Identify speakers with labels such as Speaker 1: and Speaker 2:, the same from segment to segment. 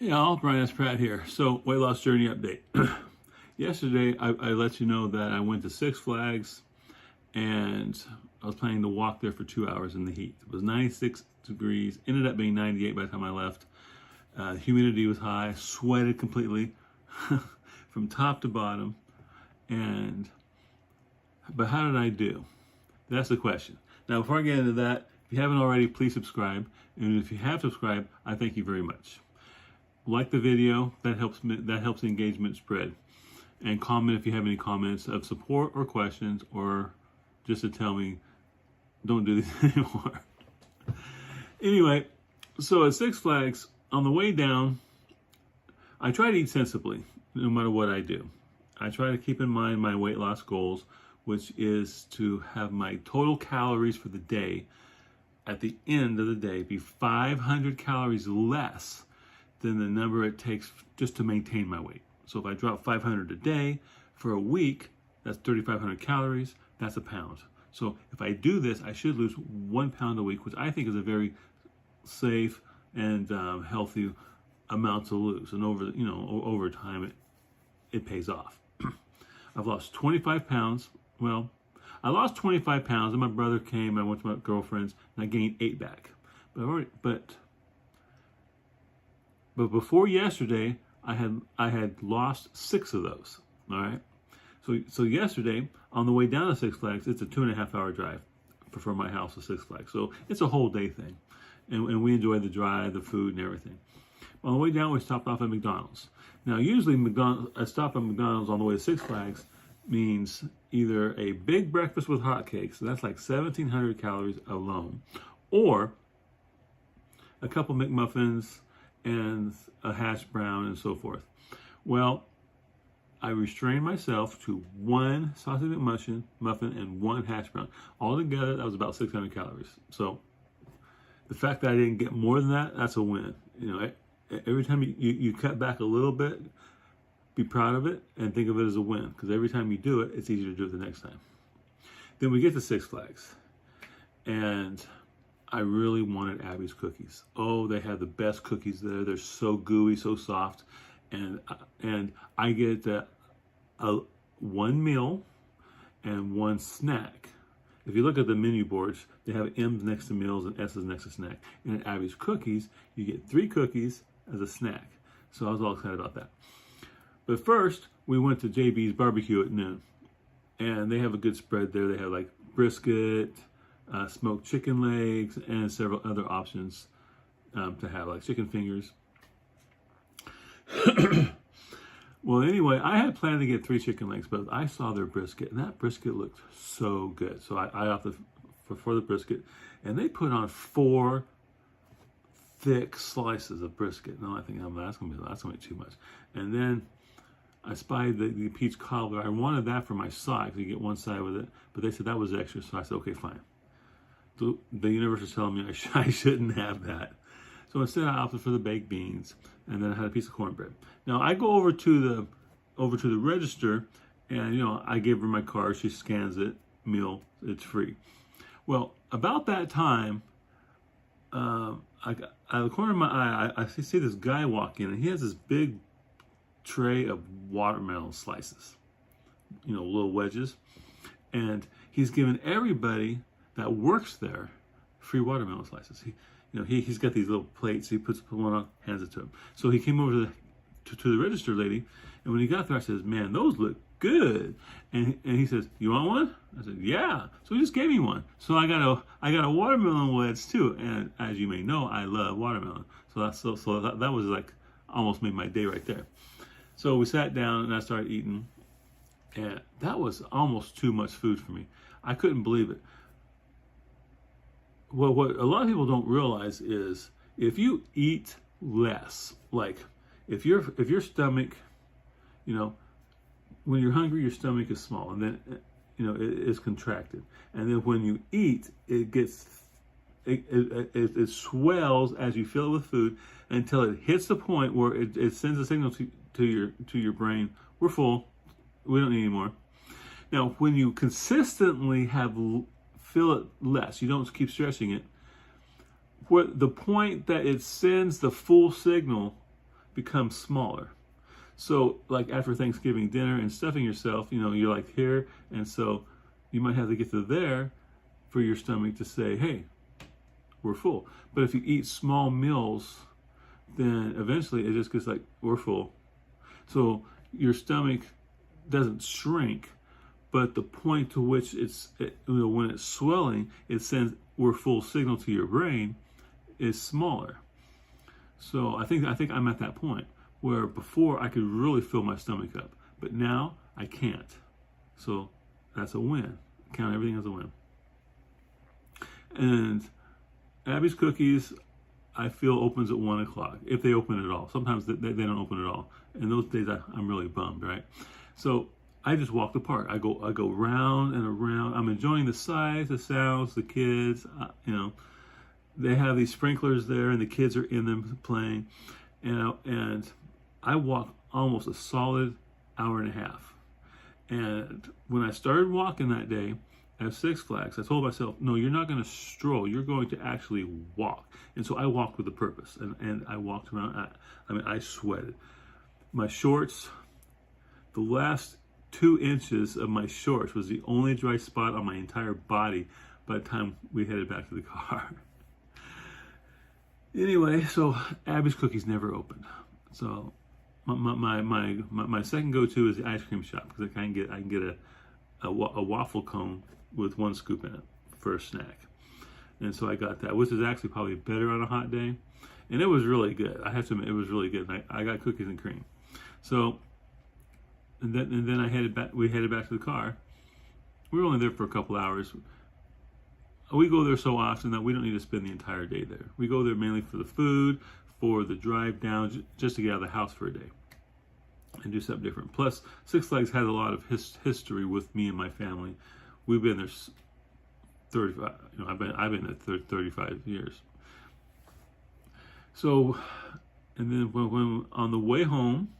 Speaker 1: Hey all, Brian S. Pratt here. So, weight loss journey update. Yesterday, I let you know that I went to Six Flags and I was planning to walk there for 2 hours in the heat. It was 96 degrees, ended up being 98 by the time I left. Humidity was high, sweated completely from top to bottom. But how did I do? That's the question. Now, before I get into that, if you haven't already, please subscribe. And if you have subscribed, I thank you very much. Like the video, that helps the engagement spread. And comment if you have any comments of support or questions, or just to tell me, don't do this anymore. Anyway, so at Six Flags, on the way down, I try to eat sensibly, no matter what I do. I try to keep in mind my weight loss goals, which is to have my total calories for the day, at the end of the day, be 500 calories less than the number it takes just to maintain my weight. So if I drop 500 a day for a week, that's 3,500 calories, that's a pound. So if I do this, I should lose 1 pound a week, which I think is a very safe and healthy amount to lose. And over time, it pays off. I've lost 25 pounds. Well, I lost 25 pounds, and my brother came, I went to my girlfriend's, and I gained 8 back. But before yesterday, I had lost 6 of those. All right. So yesterday, on the way down to Six Flags, it's a 2.5 hour drive from my house to Six Flags. So it's a whole day thing, and we enjoyed the drive, the food, and everything. On the way down, we stopped off at McDonald's. Now, usually a stop at McDonald's on the way to Six Flags means either a big breakfast with hotcakes, so that's like 1,700 calories alone, or a couple McMuffins and a hash brown and so forth. Well, I restrained myself to 1 sausage McMuffin and 1 hash brown. Altogether, that was about 600 calories. So the fact that I didn't get more than that, that's a win. You know, every time you cut back a little bit, be proud of it and think of it as a win, because every time you do it, it's easier to do it the next time. Then we get to Six Flags, and I really wanted Abby's cookies. Oh, they have the best cookies there. They're so gooey, so soft. And I get 1 meal and 1 snack. If you look at the menu boards, they have M's next to meals and S's next to snack. And at Abby's cookies, you get 3 cookies as a snack. So I was all excited about that. But first, we went to JB's barbecue at noon. And they have a good spread there. They have like brisket, smoked chicken legs, and several other options to have, like chicken fingers. Well, anyway, I had planned to get 3 chicken legs, but I saw their brisket, and that brisket looked so good. So I opted for the brisket, and they put on 4 thick slices of brisket. No, I think that's gonna be too much. And then I spied the peach cobbler. I wanted that for my side, because you get 1 side with it, but they said that was extra, so I said, okay, fine. The universe is telling me I shouldn't have that. So instead, I opted for the baked beans, and then I had a piece of cornbread. Now I go over to the register, and I gave her my card. She scans it, meal, it's free. Well, about that time, out of the corner of my eye, I see this guy walk in, and he has this big tray of watermelon slices, little wedges, and he's giving everybody that works there free watermelon slices. He's got these little plates. He puts one on, hands it to him. So he came over to the register lady, and when he got there, I says, "Man, those look good." And he says, "You want one?" I said, "Yeah." So he just gave me one. So I got a watermelon wedge too. And as you may know, I love watermelon. So that was like almost made my day right there. So we sat down and I started eating, and that was almost too much food for me. I couldn't believe it. Well, what a lot of people don't realize is if you eat less, like if your stomach, when you're hungry, your stomach is small, and then it is contracted, and then when you eat, it swells as you fill it with food until it hits the point where it sends a signal to your brain, we're full, we don't need any more. Now, when you consistently fill it less, you don't keep stretching it, the point that it sends the full signal becomes smaller. So like after Thanksgiving dinner and stuffing yourself, you're like here, and so you might have to get to there for your stomach to say, hey, we're full. But if you eat small meals, then eventually it just gets like, we're full. So your stomach doesn't shrink, but the point to which when it's swelling, it sends we're full signal to your brain is smaller. So I think I'm at that point where before I could really fill my stomach up, but now I can't. So that's a win. Count everything as a win. And Abby's Cookies, I feel opens at 1 o'clock, if they open at all. Sometimes they don't open at all. And those days I'm really bummed, right? So I just walk the park. I go round and around. I'm enjoying the sights, the sounds, the kids. They have these sprinklers there, and the kids are in them playing. And I walk almost a solid hour and a half. And when I started walking that day at Six Flags, I told myself, no, you're not going to stroll. You're going to actually walk. And so I walked with a purpose. And I walked around. I sweated. My shorts, the last 2 inches of my shorts was the only dry spot on my entire body by the time we headed back to the car. Anyway, so Abby's Cookies never opened. So my second go-to is the ice cream shop, because I can get a waffle cone with 1 scoop in it for a snack. And so I got that, which is actually probably better on a hot day. And it was really good. I have to admit, it was really good. And I got cookies and cream. So, and then I headed back. We headed back to the car. We were only there for a couple hours. We go there so often that we don't need to spend the entire day there. We go there mainly for the food, for the drive down, just to get out of the house for a day and do something different. Plus, Six Flags has a lot of history with me and my family. We've been there 35. I've been there 35 years. So, and then when on the way home,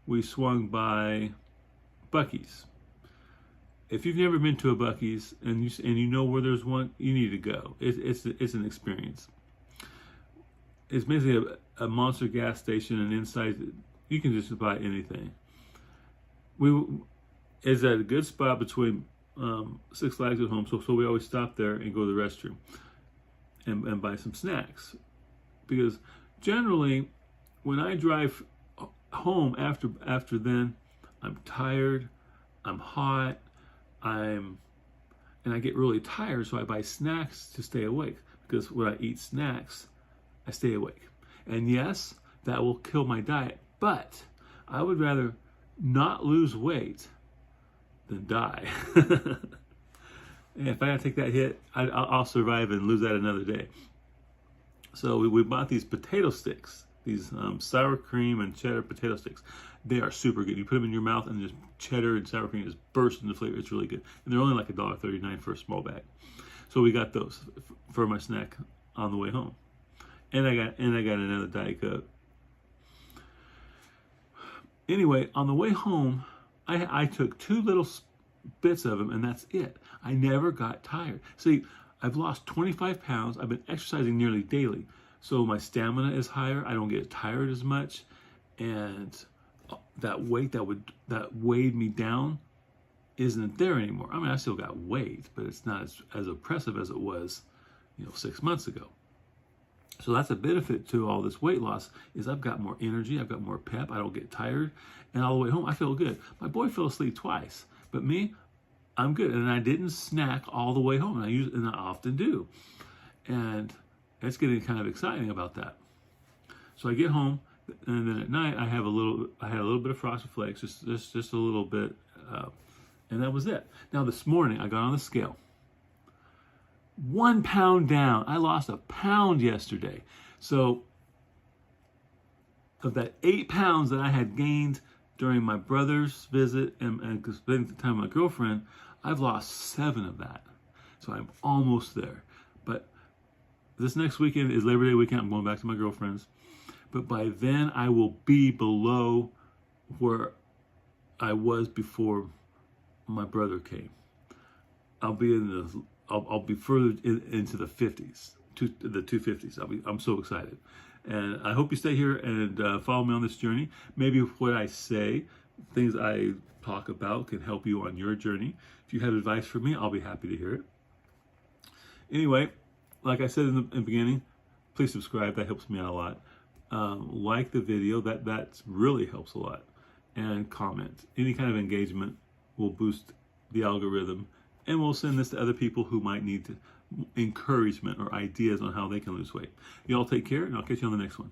Speaker 1: we swung by Buc-ee's. If you've never been to a Buc-ee's and you know where there's one, you need to go. It's an experience. It's basically a monster gas station, and inside you can just buy anything. It's at a good spot between Six Flags and home, so we always stop there and go to the restroom and buy some snacks. Because generally, when I drive home after then, I'm tired, I'm hot, and I get really tired, so I buy snacks to stay awake. Because when I eat snacks, I stay awake. And yes, that will kill my diet, but I would rather not lose weight than die. And if I gotta take that hit, I'll survive and lose that another day. So we bought these potato sticks, these sour cream and cheddar potato sticks. They are super good. You put them in your mouth and just cheddar and sour cream just burst into flavor. It's really good. And they're only like $1.39 for a small bag. So we got those for my snack on the way home. And I got another Diet Coke. Anyway, on the way home, I took 2 little bits of them, and that's it. I never got tired. See, I've lost 25 pounds. I've been exercising nearly daily. So my stamina is higher. I don't get tired as much. And that weight that weighed me down isn't there anymore. I mean, I still got weight, but it's not as oppressive as it was, 6 months ago. So that's a benefit to all this weight loss, is I've got more energy, I've got more pep, I don't get tired, and all the way home I feel good. My boy fell asleep twice, but me, I'm good. And I didn't snack all the way home, and I often do. And it's getting kind of exciting about that. So I get home, and then at night I had a little bit of Frosted Flakes, just a little bit, and that was it. Now this morning I got on the scale. 1 pound down. I lost 1 pound yesterday. So of that 8 pounds that I had gained during my brother's visit and spending the time with my girlfriend, I've lost 7 of that. So I'm almost there. But this next weekend is Labor Day weekend. I'm going back to my girlfriend's. But by then I will be below where I was before my brother came. I'll be further into the 50s, the 250s. I'm so excited. And I hope you stay here and follow me on this journey. Maybe what I say, things I talk about can help you on your journey. If you have advice for me, I'll be happy to hear it. Anyway, like I said in the beginning, please subscribe. That helps me out a lot. Like the video. That really helps a lot. And comment. Any kind of engagement will boost the algorithm, and we'll send this to other people who might need encouragement or ideas on how they can lose weight. You all take care, and I'll catch you on the next one.